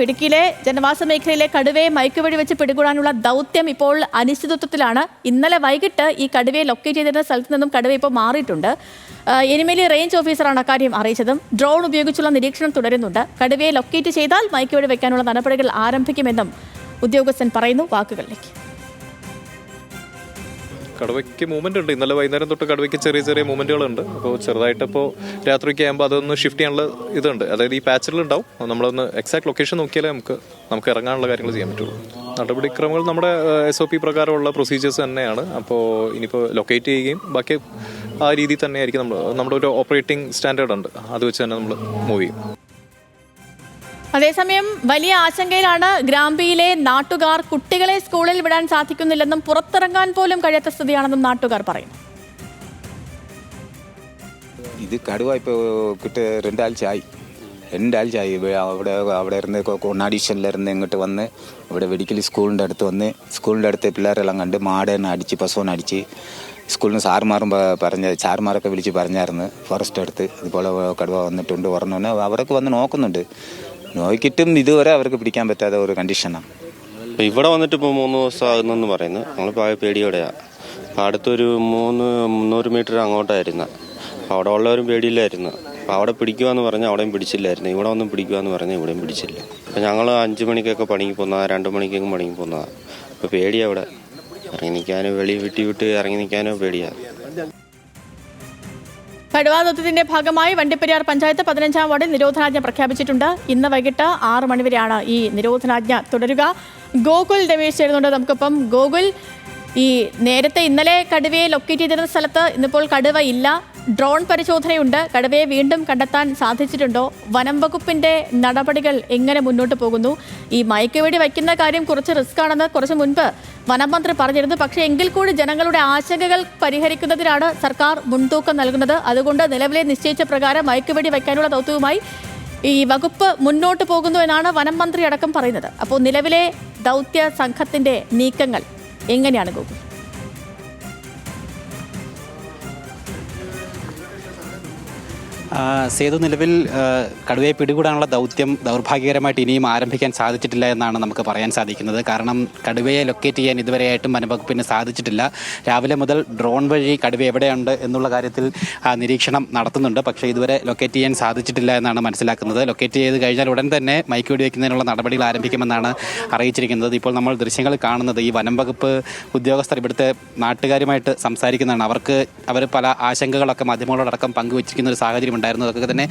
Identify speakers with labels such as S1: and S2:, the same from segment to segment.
S1: ഇടുക്കിയിലെ ജനവാസ മേഖലയിലെ കടുവയെ മയക്കുവഴി വെച്ച് പിടികൂടാനുള്ള ദൗത്യം ഇപ്പോൾ അനിശ്ചിതത്വത്തിലാണ്. ഇന്നലെ വൈകിട്ട് ഈ കടുവയെ ലൊക്കേറ്റ് ചെയ്തിരുന്ന സ്ഥലത്ത് നിന്നും കടുവ ഇപ്പോൾ മാറിയിട്ടുണ്ട്. എരുമേലി റേഞ്ച് ഓഫീസറാണ് അക്കാര്യം അറിയിച്ചതും. ഡ്രോൺ ഉപയോഗിച്ചുള്ള നിരീക്ഷണം തുടരുന്നുണ്ട്. കടുവയെ ലൊക്കേറ്റ് ചെയ്താൽ മയക്കുവഴി വെക്കാനുള്ള നടപടികൾ ആരംഭിക്കുമെന്നും ഉദ്യോഗസ്ഥൻ പറയുന്നു. വാക്കുകളിലേക്ക്.
S2: കടുവയ്ക്ക് മൂവ്മെന്റ് ഉണ്ട്. ഇന്നലെ വൈകുന്നേരം തൊട്ട് കടുവയ്ക്ക് ചെറിയ ചെറിയ മൂവ്മെന്റുകളുണ്ട്. അപ്പോൾ ചെറുതായിട്ട് ഇപ്പോൾ രാത്രിക്ക് ആകുമ്പോൾ അതൊന്ന് ഷിഫ്റ്റ് ചെയ്യാനുള്ള ഇതുണ്ട്. അതായത് ഈ പാച്ചിലുണ്ടാവും. നമ്മളൊന്ന് എക്സാക്ട് ലൊക്കേഷൻ നോക്കിയാലേ നമുക്ക് ഇറങ്ങാനുള്ള കാര്യങ്ങൾ ചെയ്യാൻ പറ്റുള്ളൂ. നടപടിക്രമങ്ങൾ നമ്മുടെ SOP പ്രകാരമുള്ള പ്രൊസീജിയേഴ്സ് തന്നെയാണ്. അപ്പോൾ ഇനിയിപ്പോൾ ലൊക്കേറ്റ് ചെയ്യുകയും ബാക്കി ആ രീതിയിൽ തന്നെയായിരിക്കും നമ്മുടെ ഒരു ഓപ്പറേറ്റിംഗ് സ്റ്റാൻഡേർഡ് ഉണ്ട്. അത് വെച്ച് തന്നെ നമ്മൾ മൂവ് ചെയ്യും.
S1: അതേസമയം വലിയ ആശങ്കയിലാണ് ഗ്രാമ്പിയിലെ നാട്ടുകാർ. കുട്ടികളെ സ്കൂളിൽ വിടാൻ സാധിക്കുന്നില്ലെന്നും പുറത്തിറങ്ങാൻ പോലും കഴിയാത്ത സ്ഥിതിയാണെന്നും നാട്ടുകാർ പറയുന്നു.
S3: ഇത് കടുവ ഇപ്പോൾ രണ്ടാഴ്ചയായി അവിടെ ഇരുന്ന് കൊണ്ണാടീഷനിലിരുന്ന് ഇങ്ങോട്ട് വന്ന് ഇവിടെ വെടിക്കൽ സ്കൂളിൻ്റെ അടുത്ത് വന്ന് സ്കൂളിൻ്റെ അടുത്ത് പിള്ളേരെല്ലാം കണ്ട് മാടേനെ അടിച്ച് പശുവിനെ അടിച്ച് സ്കൂളിൽ നിന്ന് സാറുമാരൊക്കെ വിളിച്ച് പറഞ്ഞായിരുന്നു ഫോറസ്റ്റ് അടുത്ത് ഇതുപോലെ കടുവ വന്നിട്ടുണ്ട് പറഞ്ഞോന്നെ അവരൊക്കെ വന്ന് നോക്കിയിട്ടും ഇതുവരെ അവർക്ക് പിടിക്കാൻ പറ്റാത്ത ഒരു കണ്ടീഷനാണ്.
S4: ഇപ്പോൾ ഇവിടെ വന്നിട്ട് ഇപ്പോൾ 3 ദിവസം ആകുന്നെന്ന് പറയുന്നു. ഞങ്ങളിപ്പോൾ പേടിയോടെയാണ്. അപ്പോൾ അടുത്തൊരു 300 മീറ്റർ അങ്ങോട്ടായിരുന്നു. അപ്പോൾ അവിടെ ഉള്ളവരും പേടിയില്ലായിരുന്നു. അപ്പോൾ അവിടെ പിടിക്കുവാന്ന് പറഞ്ഞാൽ അവിടെയും പിടിച്ചില്ലായിരുന്നു. ഇവിടെ വന്ന് പിടിക്കുവാന്ന് പറഞ്ഞാൽ ഇവിടെയും പിടിച്ചില്ല. അപ്പോൾ ഞങ്ങൾ 5 മണിക്കൊക്കെ പണിക്ക് പോകുന്നതാണ്, 2 മണിക്കൊക്കെ പണിക്ക് പോകുന്നതാണ്. അപ്പോൾ പേടിയാണ്. അവിടെ ഇറങ്ങി നിൽക്കാനോ വെളി വിട്ട് ഇറങ്ങി നിൽക്കാനോ പേടിയാണ്.
S1: കടുവാ ദൗത്യത്തിന്റെ ഭാഗമായി വണ്ടിപ്പെരിയാർ പഞ്ചായത്ത് 15-ാം വാർഡിൽ നിരോധനാജ്ഞ പ്രഖ്യാപിച്ചിട്ടുണ്ട്. ഇന്ന് വൈകിട്ട് 6 മണി വരെയാണ് ഈ നിരോധനാജ്ഞ തുടരുക. ഗോകുൽ രമേശ് ചേരുന്നുണ്ട് നമുക്കൊപ്പം. ഗോകുൽ, ഈ നേരത്തെ ഇന്നലെ കടുവയെ ലൊക്കേറ്റ് ചെയ്തിരുന്ന സ്ഥലത്ത് ഇന്നിപ്പോൾ കടുവ ഇല്ല. ഡ്രോൺ പരിശോധനയുണ്ട്. കടുവയെ വീണ്ടും കണ്ടെത്താൻ സാധിച്ചിട്ടുണ്ടോ? വനം വകുപ്പിന്റെ നടപടികൾ എങ്ങനെ മുന്നോട്ട് പോകുന്നു? ഈ മയക്കുവെടി വയ്ക്കുന്ന കാര്യം കുറച്ച് റിസ്ക് ആണെന്ന് കുറച്ച് മുൻപ് വനം മന്ത്രി പറഞ്ഞിരുന്നു. പക്ഷേ എങ്കിൽ കൂടി ജനങ്ങളുടെ ആശങ്കകൾ പരിഹരിക്കുന്നതിനാണ് സർക്കാർ മുൻതൂക്കം നൽകുന്നത്. അതുകൊണ്ട് നിലവിലെ നിശ്ചയിച്ച പ്രകാരം മയക്കുവെടി വയ്ക്കാനുള്ള ദൗത്യവുമായി ഈ വകുപ്പ് മുന്നോട്ട് പോകുന്നു എന്നാണ് വനം മന്ത്രി അടക്കം പറയുന്നത്. അപ്പോൾ നിലവിലെ ദൗത്യ സംഘത്തിന്റെ നീക്കങ്ങൾ എങ്ങനെയാണ് ഗോകുൽ?
S5: സേതു, നിലവിൽ കടുവയെ പിടികൂടാനുള്ള ദൗത്യം ദൗർഭാഗ്യകരമായിട്ട് ഇനിയും ആരംഭിക്കാൻ സാധിച്ചിട്ടില്ല എന്നാണ് നമുക്ക് പറയാൻ സാധിക്കുന്നത്. കാരണം കടുവയെ ലൊക്കേറ്റ് ചെയ്യാൻ ഇതുവരെയായിട്ടും വനംവകുപ്പിന് സാധിച്ചിട്ടില്ല. രാവിലെ മുതൽ ഡ്രോൺ വഴി കടുവ എവിടെയുണ്ട് എന്നുള്ള കാര്യത്തിൽ നിരീക്ഷണം നടത്തുന്നുണ്ട്. പക്ഷേ ഇതുവരെ ലൊക്കേറ്റ് ചെയ്യാൻ സാധിച്ചിട്ടില്ല എന്നാണ് മനസ്സിലാക്കുന്നത്. ലൊക്കേറ്റ് ചെയ്ത് കഴിഞ്ഞാൽ ഉടൻ തന്നെ മയക്കുവെടി വയ്ക്കുന്നതിനുള്ള നടപടികൾ ആരംഭിക്കുമെന്നാണ് അറിയിച്ചിരിക്കുന്നത്. ഇപ്പോൾ നമ്മൾ ദൃശ്യങ്ങൾ കാണുന്നത് ഈ വനംവകുപ്പ് ഉദ്യോഗസ്ഥർ ഇവിടുത്തെ നാട്ടുകാരുമായിട്ട് സംസാരിക്കുന്നതാണ്. അവർ പല ആശങ്കകളൊക്കെ മാധ്യമങ്ങളോടക്കം പങ്കുവച്ചിരിക്കുന്ന ഒരു സാഹചര്യം ഉണ്ടായിരുന്നു. അതൊക്കെ തന്നെ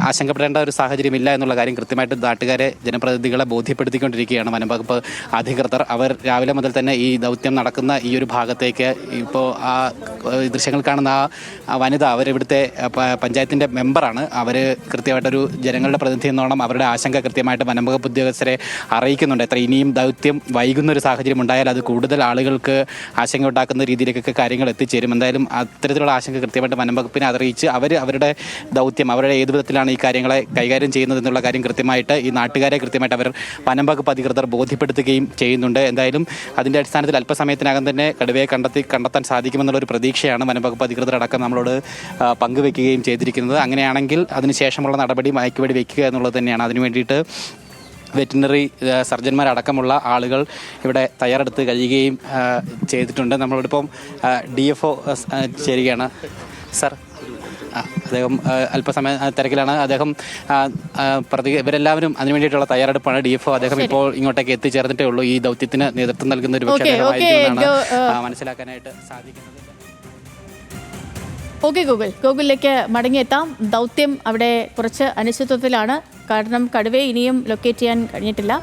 S5: ആശങ്കപ്പെടേണ്ട ഒരു സാഹചര്യമില്ല എന്നുള്ള കാര്യം കൃത്യമായിട്ട് നാട്ടുകാരെ, ജനപ്രതിനിധികളെ ബോധ്യപ്പെടുത്തിക്കൊണ്ടിരിക്കുകയാണ് വനംവകുപ്പ് അധികൃതർ. അവർ രാവിലെ മുതൽ തന്നെ ഈ ദൗത്യം നടക്കുന്ന ഈ ഒരു ഭാഗത്തേക്ക്, ഇപ്പോൾ ആ ദൃശ്യങ്ങൾ കാണുന്ന ആ വനിത, അവരിവിടുത്തെ പഞ്ചായത്തിൻ്റെ മെമ്പറാണ്. അവർ കൃത്യമായിട്ടൊരു ജനങ്ങളുടെ പ്രതിനിധി എന്നോണം അവരുടെ ആശങ്ക കൃത്യമായിട്ട് വനംവകുപ്പ് ഉദ്യോഗസ്ഥരെ അറിയിക്കുന്നുണ്ട്. എത്ര ഇനിയും ദൗത്യം വൈകുന്നൊരു സാഹചര്യം ഉണ്ടായാൽ അത് കൂടുതൽ ആളുകൾക്ക് ആശങ്ക ഉണ്ടാക്കുന്ന രീതിയിലേക്കൊക്കെ കാര്യങ്ങൾ എത്തിച്ചേരും. എന്തായാലും അത്തരത്തിലുള്ള ആശങ്ക കൃത്യമായിട്ട് വനംവകുപ്പിനെ അറിയിച്ച് അവരുടെ ദൗത്യം, അവരുടെ ഏത് വിധത്തിലാണ് ഈ കാര്യങ്ങളെ കൈകാര്യം ചെയ്യുന്നത് എന്നുള്ള കാര്യം കൃത്യമായിട്ട് ഈ നാട്ടുകാരെ കൃത്യമായിട്ട് അവർ വനംവകുപ്പ് അധികൃതർ ബോധ്യപ്പെടുത്തുകയും ചെയ്യുന്നുണ്ട്. എന്തായാലും അതിൻ്റെ അടിസ്ഥാനത്തിൽ അല്പസമയത്തിനകം തന്നെ കടുവയെ കണ്ടെത്താൻ സാധിക്കുമെന്നുള്ളൊരു പ്രതീക്ഷയാണ് വനംവകുപ്പ് അധികൃതർ അടക്കം നമ്മളോട് പങ്കുവെക്കുകയും ചെയ്തിരിക്കുന്നത്. അങ്ങനെയാണെങ്കിൽ അതിനുശേഷമുള്ള നടപടി മയക്കുവെടി വയ്ക്കുക എന്നുള്ളത് തന്നെയാണ്. അതിനു വേണ്ടിയിട്ട് വെറ്റിനറി സർജന്മാരടക്കമുള്ള ആളുകൾ ഇവിടെ തയ്യാറെടുത്ത് കഴിയുകയും ചെയ്തിട്ടുണ്ട്. നമ്മളിപ്പം DFO ചേരുകയാണ്. സർ, അദ്ദേഹം അല്പസമയം തിരക്കിലാണ്. അദ്ദേഹം ഇവരെല്ലാവരും അതിനു വേണ്ടിയിട്ടുള്ള തയ്യാറെടുപ്പാണ്. DFO അദ്ദേഹം ഇപ്പോൾ ഇങ്ങോട്ടേക്ക് എത്തിച്ചേർന്നിട്ടേ ഉള്ളൂ. ഈ ദൗത്യത്തിന് നേതൃത്വം നൽകുന്ന ഒരു വിഷയമായിരിക്കുമെന്നാണ് മനസ്സിലാക്കാനായിട്ട് സാധിക്കുന്നത്.
S1: ഓക്കെ ഗൂഗിളിലേക്ക് മടങ്ങിയെത്താം. ദൗത്യം അവിടെ കുറച്ച് അനിശ്ചിതത്വത്തിലാണ്. കാരണം കടുവയെ ഇനിയും ലൊക്കേറ്റ് ചെയ്യാൻ കഴിഞ്ഞിട്ടില്ല.